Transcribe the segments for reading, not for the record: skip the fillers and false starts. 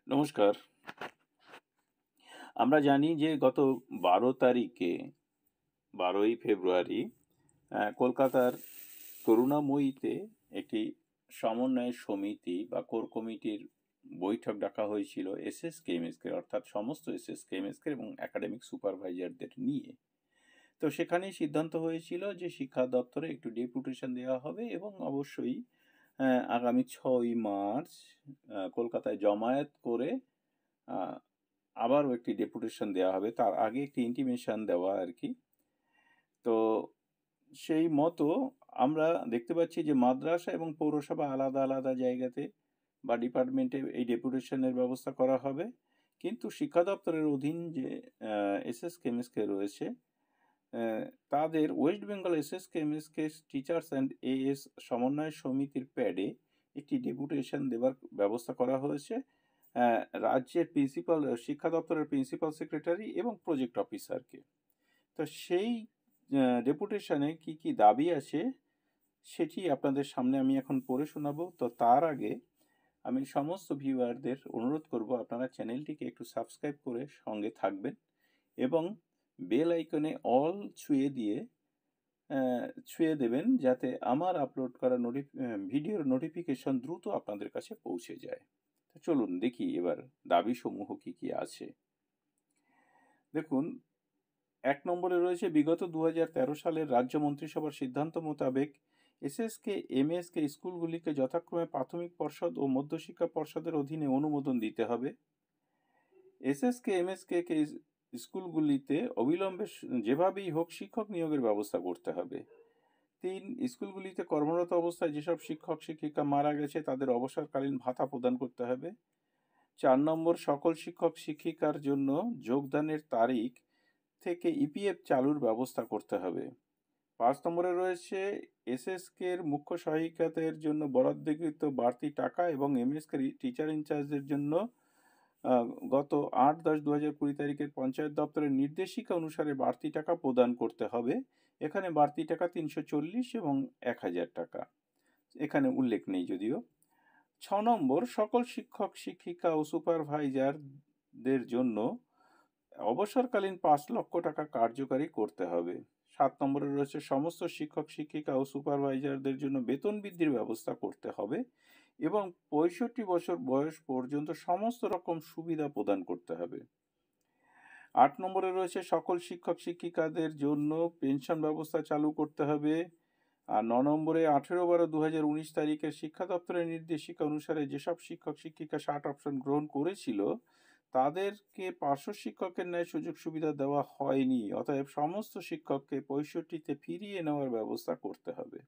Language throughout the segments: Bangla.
নমস্কার। আমরা জানি যে গত ১২ তারিখে ১২ই ফেব্রুয়ারি কলকাতার করুণাময়ীতে একটি সমন্বয় সমিতি বা কোর কমিটির বৈঠক ডাকা হয়েছিল এসএসকেএমএসকে অর্থাৎ সমস্ত এসএসকেএমএসকে এবং একাডেমিক সুপারভাইজারদের নিয়ে। তো সেখানেই সিদ্ধান্ত হয়েছিল যে শিক্ষা দপ্তরে একটু ডেপুটেশন দেওয়া হবে এবং অবশ্যই আগামী ৬ই মার্চ কলকাতায় জমায়েত করে আবারও একটি ডেপুটেশন দেওয়া হবে, তার আগে একটি ইন্টিমেশন দেওয়া আর কি। তো সেই মতো আমরা দেখতে পাচ্ছি যে মাদ্রাসা এবং পৌরসভা আলাদা আলাদা জায়গাতে বা ডিপার্টমেন্টে এই ডেপুটেশনের ব্যবস্থা করা হবে, কিন্তু শিক্ষা দপ্তরের অধীন যে এসএসকেএমএসকে রয়েছে তাদের West Bengal এসএসকেএমএসকে teachers and as সমন্বয় সমিতির প্যাডে একটি ডেপুটেশন দেওয়ার ব্যবস্থা করা হয়েছে রাজ্যের প্রিন্সিপাল শিক্ষা দপ্তরের প্রিন্সিপাল সেক্রেটারি এবং প্রজেক্ট অফিসারকে। তো সেই ডেপুটেশনে কি কি দাবি আছে সেটি আপনাদের সামনে আমি এখন পড়ে শোনাবো। তো তার আগে আমি সমস্ত ভিউয়ারদের অনুরোধ করব আপনারা চ্যানেলটিকে একটু সাবস্ক্রাইব করে সঙ্গে থাকবেন এবং বেল আইকনে অল ছুঁয়ে দেবেন যাতে আমার আপলোড করা ভিডিওর নোটিফিকেশন দ্রুত আপনাদের কাছে পৌঁছে যায়। চলুন দেখি এবার দাবিসমূহ কি কি আছে। দেখুন, ১ নম্বরে রয়েছে বিগত ২০১৩ সালের রাজ্য মন্ত্রিসভার সিদ্ধান্ত মোতাবেক এসএসকে এমএসকে স্কুলগুলিকে যথাক্রমে প্রাথমিক পর্ষদ ও মধ্যশিক্ষা পর্ষদের অধীনে অনুমোদন দিতে হবে। এসএসকে এমএসকে স্কুলগুলিতে অবিলম্বে যেভাবেই হোক শিক্ষক নিয়োগের ব্যবস্থা করতে হবে। ৩. স্কুলগুলিতে কর্মরত অবস্থায় যেসব শিক্ষক শিক্ষিকা মারা গেছে তাদের অবসরকালীন ভাতা প্রদান করতে হবে। ৪ নম্বর, সকল শিক্ষক শিক্ষিকার জন্য যোগদানের তারিখ থেকে ইপিএফ চালুর ব্যবস্থা করতে হবে। ৫ নম্বরে রয়েছে এসএসকের মুখ্য সহায়িকাদের জন্য বরাদ্দকৃত বাড়তি টাকা এবং এমএসকে টিচার ইনচার্জদের জন্য গত ৮-১০-২০২০ তারিখের পঞ্চায়েত দপ্তরের নির্দেশিকা অনুসারে বাড়তি টাকা প্রদান করতে হবে। এখানে বাড়তি টাকা ৩৪০ এবং ১,০০০ টাকা, এখানে উল্লেখ নেই যদিও। ৬ নম্বর, সকল শিক্ষক শিক্ষিকা ও সুপারভাইজারদের জন্য অবসরকালীন ৫ লক্ষ টাকা কার্যকারী করতে হবে। ৭ নম্বরে রয়েছে সমস্ত শিক্ষক শিক্ষিকা ও সুপারভাইজারদের জন্য বেতন বৃদ্ধির ব্যবস্থা করতে হবে এবং ৬৫ বছর বয়স পর্যন্ত সমস্ত রকম সুবিধা প্রদান করতে হবে। ৮ নম্বরে রয়েছে সকল শিক্ষক শিক্ষিকাদের জন্য পেনশন ব্যবস্থা চালু করতে হবে। আর ৯ নম্বরে ১৮/১২/২০১৯ তারিখের শিক্ষা দপ্তরের নির্দেশিকা অনুসারে যেসব শিক্ষক শিক্ষিকা ৬০ অপশন গ্রহণ করেছিল তাদেরকে পার্শ্ব শিক্ষকের ন্যায় সুযোগ সুবিধা দেওয়া হয়নি, অতএব সমস্ত শিক্ষককে ৬৫তে ফিরিয়ে নেওয়ার ব্যবস্থা করতে হবে।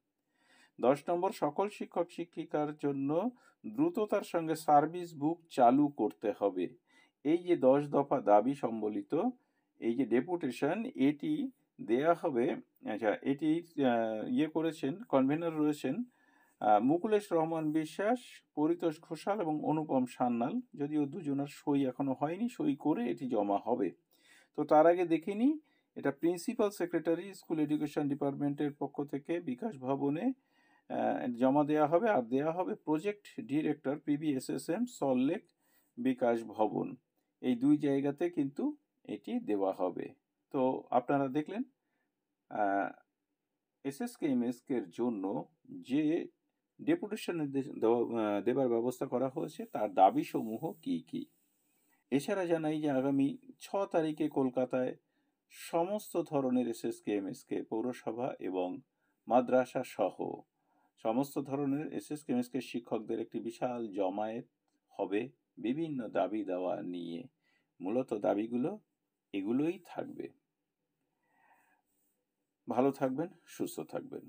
১০ নম্বর, সকল শিক্ষক শিক্ষিকার জন্য দ্রুততার সঙ্গে সার্ভিস বুক চালু করতে হবে। এই যে ১০ দফা দাবি সম্বলিত এই যে ডেপুটেশন, এটি দেয়া হবে। আচ্ছা, এটি করেছেন, কনভেনার রয়েছেন মুকুলেশ রহমান বিশ্বাস, পরিতোষ ঘোষাল এবং অনুপম সান্যাল, যদিও দুজনের সই এখনো হয়নি, সই করে এটি জমা হবে। তো তার আগে দেখে নিই, এটা প্রিন্সিপাল সেক্রেটারি স্কুল এডুকেশন ডিপার্টমেন্টের পক্ষ থেকে বিকাশ ভবনে জমা দেওয়া হবে, আর দেওয়া হবে প্রজেক্ট ডিরেক্টর PBSSM সল্টলেক বিকাশ ভবন, এই দুই জায়গাতে কিন্তু এটি দেওয়া হবে। তো আপনারা দেখলেন এসএসকেএমএসকের জন্য যে ডেপুটেশনের দেবার ব্যবস্থা করা হয়েছে তার দাবিসমূহ কি কি। এছাড়া জানাই যে আগামী ৬ তারিখে কলকাতায় সমস্ত ধরনের এসএসকেএমএসকে পৌরসভা এবং মাদ্রাসা সহ সমস্ত ধরনের এসএসকেএমএসকে শিক্ষকদের একটি বিশাল জমায়েত হবে বিভিন্ন দাবি দেওয়া নিয়ে। মূলত দাবিগুলো এগুলোই থাকবে। ভালো থাকবেন, সুস্থ থাকবেন।